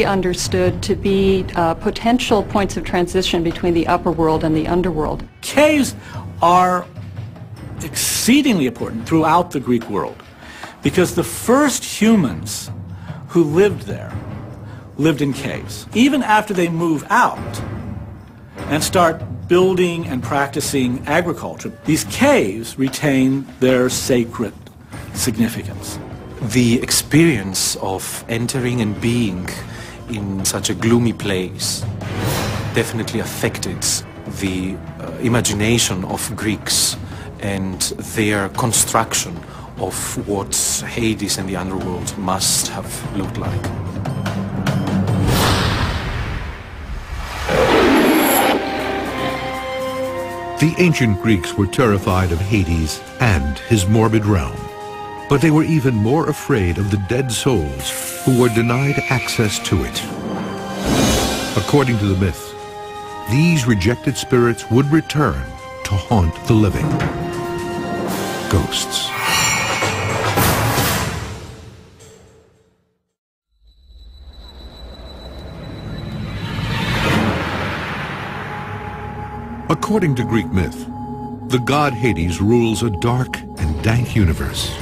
understood to be potential points of transition between the upper world and the underworld. Caves are exceedingly important throughout the Greek world because the first humans who lived there lived in caves. Even after they move out and start building and practicing agriculture, these caves retain their sacred significance. The experience of entering and being in such a gloomy place definitely affected the imagination of Greeks and their construction of what Hades and the underworld must have looked like. The ancient Greeks were terrified of Hades and his morbid realm. But they were even more afraid of the dead souls who were denied access to it. According to the myth, these rejected spirits would return to haunt the living. Ghosts. According to Greek myth, the god Hades rules a dark and dank universe.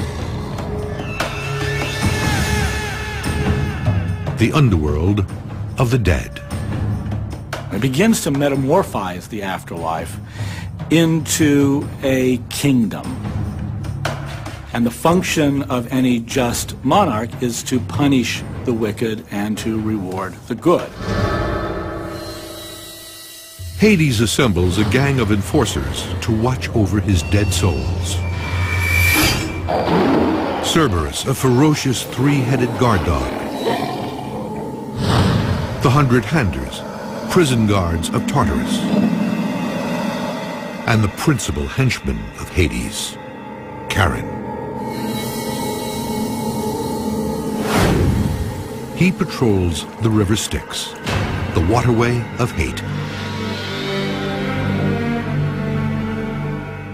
The underworld of the dead. It begins to metamorphose the afterlife into a kingdom. And the function of any just monarch is to punish the wicked and to reward the good. Hades assembles a gang of enforcers to watch over his dead souls. Cerberus, a ferocious three-headed guard dog. The Hundred Handers, prison guards of Tartarus. And the principal henchman of Hades, Charon. He patrols the river Styx, the waterway of hate.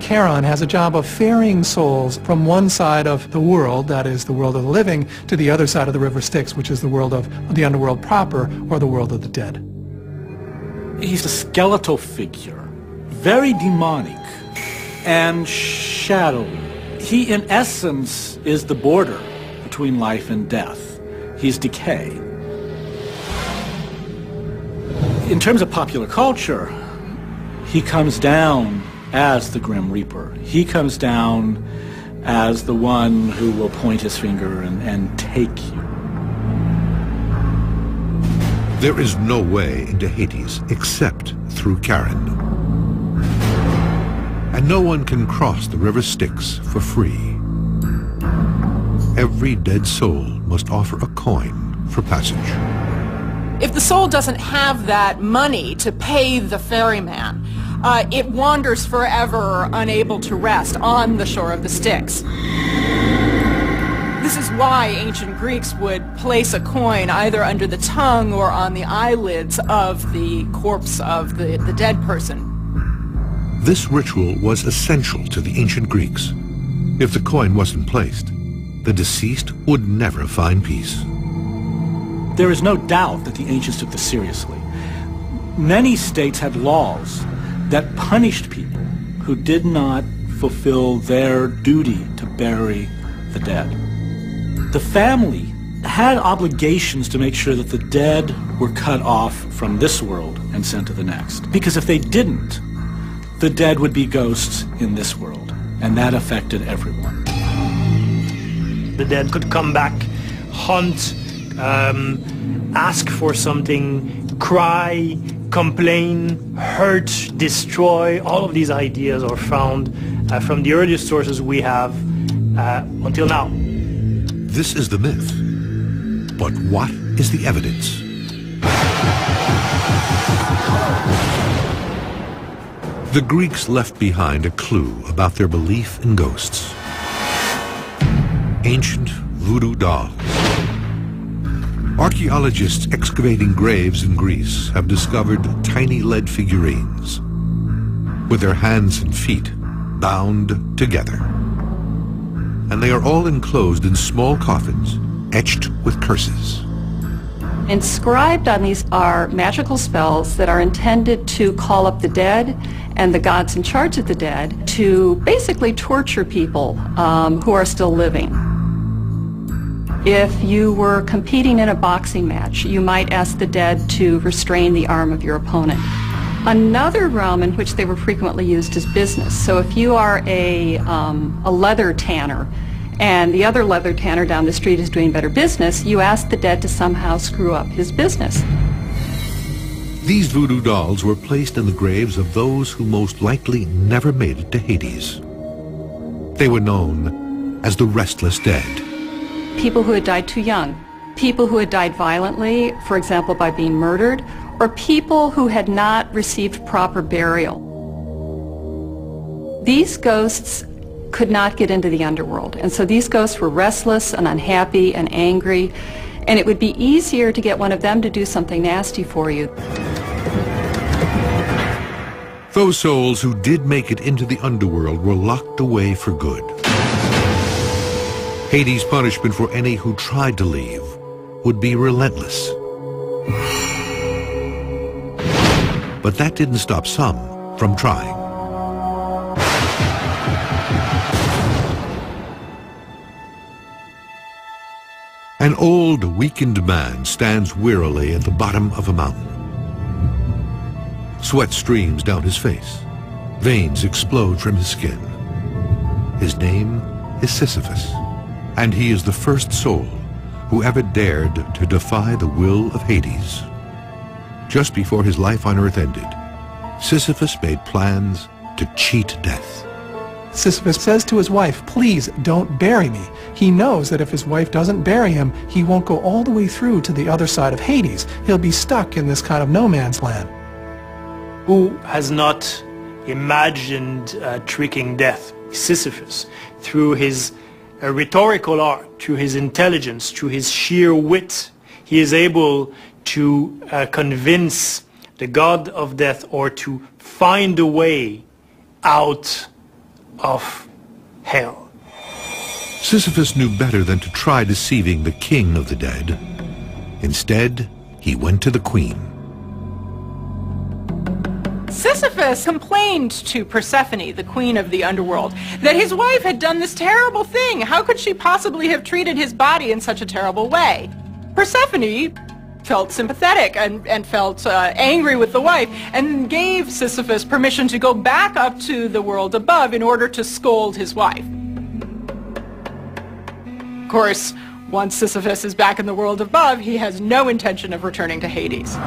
Charon has a job of ferrying souls from one side of the world, that is the world of the living, to the other side of the river Styx, which is the world of the underworld proper, or the world of the dead. He's a skeletal figure, very demonic and shadowy. He, in essence, is the border between life and death. He's decay. In terms of popular culture, he comes down as the Grim Reaper. He comes down as the one who will point his finger and take you. There is no way into Hades except through Charon. And no one can cross the river Styx for free. Every dead soul must offer a coin for passage. If the soul doesn't have that money to pay the ferryman, it wanders forever, unable to rest on the shore of the Styx. This is why ancient Greeks would place a coin either under the tongue or on the eyelids of the corpse of the dead person. This ritual was essential to the ancient Greeks. If the coin wasn't placed, the deceased would never find peace. There is no doubt that the ancients took this seriously. Many states had laws that punished people who did not fulfill their duty to bury the dead. The family had obligations to make sure that the dead were cut off from this world and sent to the next. Because if they didn't, the dead would be ghosts in this world, and that affected everyone. The dead could come back, hunt, ask for something, cry, complain, hurt, destroy. All of these ideas are found from the earliest sources we have until now. This is the myth. But what is the evidence? The Greeks left behind a clue about their belief in ghosts. Ancient voodoo dolls. Archaeologists excavating graves in Greece have discovered tiny lead figurines with their hands and feet bound together. And they are all enclosed in small coffins etched with curses. Inscribed on these are magical spells that are intended to call up the dead and the gods in charge of the dead to basically torture people who are still living. If you were competing in a boxing match, you might ask the dead to restrain the arm of your opponent. Another realm in which they were frequently used is business. So if you are a leather tanner and the other leather tanner down the street is doing better business, you ask the dead to somehow screw up his business. These voodoo dolls were placed in the graves of those who most likely never made it to Hades. They were known as the Restless Dead. People who had died too young, people who had died violently, for example by being murdered, or people who had not received proper burial. These ghosts could not get into the underworld, and so these ghosts were restless and unhappy and angry, and it would be easier to get one of them to do something nasty for you. Those souls who did make it into the underworld were locked away for good. Hades' punishment for any who tried to leave would be relentless. But that didn't stop some from trying. An old, weakened man stands wearily at the bottom of a mountain. Sweat streams down his face. Veins explode from his skin. His name is Sisyphus, and he is the first soul who ever dared to defy the will of Hades. Just before his life on Earth ended, Sisyphus made plans to cheat death. Sisyphus says to his wife, "Please don't bury me." He knows that if his wife doesn't bury him, he won't go all the way through to the other side of Hades. He'll be stuck in this kind of no man's land. Who has not imagined tricking death? Sisyphus, through his rhetorical art, through his intelligence, through his sheer wit, he is able to convince the god of death, or to find a way out of hell. Sisyphus knew better than to try deceiving the king of the dead. Instead, he went to the queen. Sisyphus complained to Persephone, the queen of the underworld, that his wife had done this terrible thing. How could she possibly have treated his body in such a terrible way? Persephone felt sympathetic and felt angry with the wife, and gave Sisyphus permission to go back up to the world above in order to scold his wife. Of course, once Sisyphus is back in the world above, he has no intention of returning to Hades.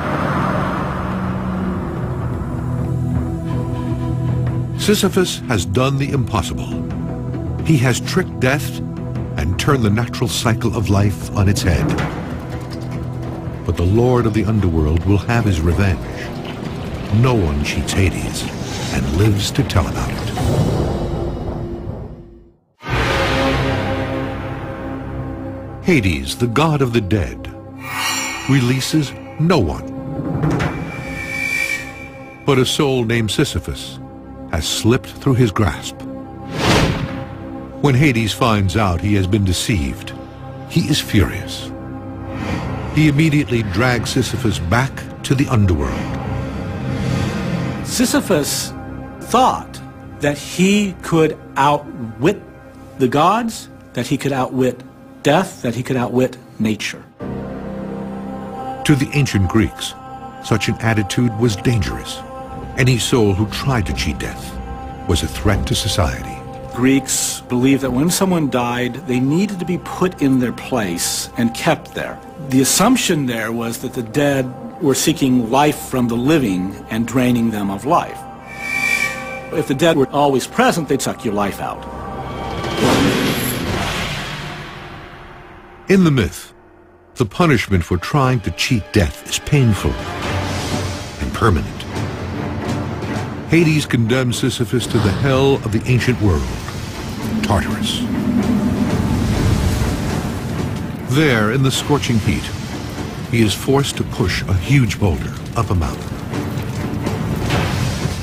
Sisyphus has done the impossible. He has tricked death and turned the natural cycle of life on its head. But the Lord of the underworld will have his revenge. No one cheats Hades and lives to tell about it. Hades, the god of the dead, releases no one. But a soul named Sisyphus has slipped through his grasp. When Hades finds out he has been deceived, he is furious. He immediately drags Sisyphus back to the underworld. Sisyphus thought that he could outwit the gods, that he could outwit death, that he could outwit nature. To the ancient Greeks, such an attitude was dangerous. Any soul who tried to cheat death was a threat to society. Greeks believed that when someone died, they needed to be put in their place and kept there. The assumption there was that the dead were seeking life from the living and draining them of life. If the dead were always present, they'd suck your life out. In the myth, the punishment for trying to cheat death is painful and permanent. Hades condemns Sisyphus to the hell of the ancient world, Tartarus. There, in the scorching heat, he is forced to push a huge boulder up a mountain.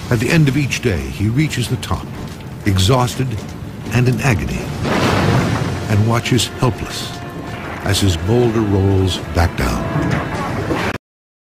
At the end of each day, he reaches the top, exhausted and in agony, and watches helpless as his boulder rolls back down.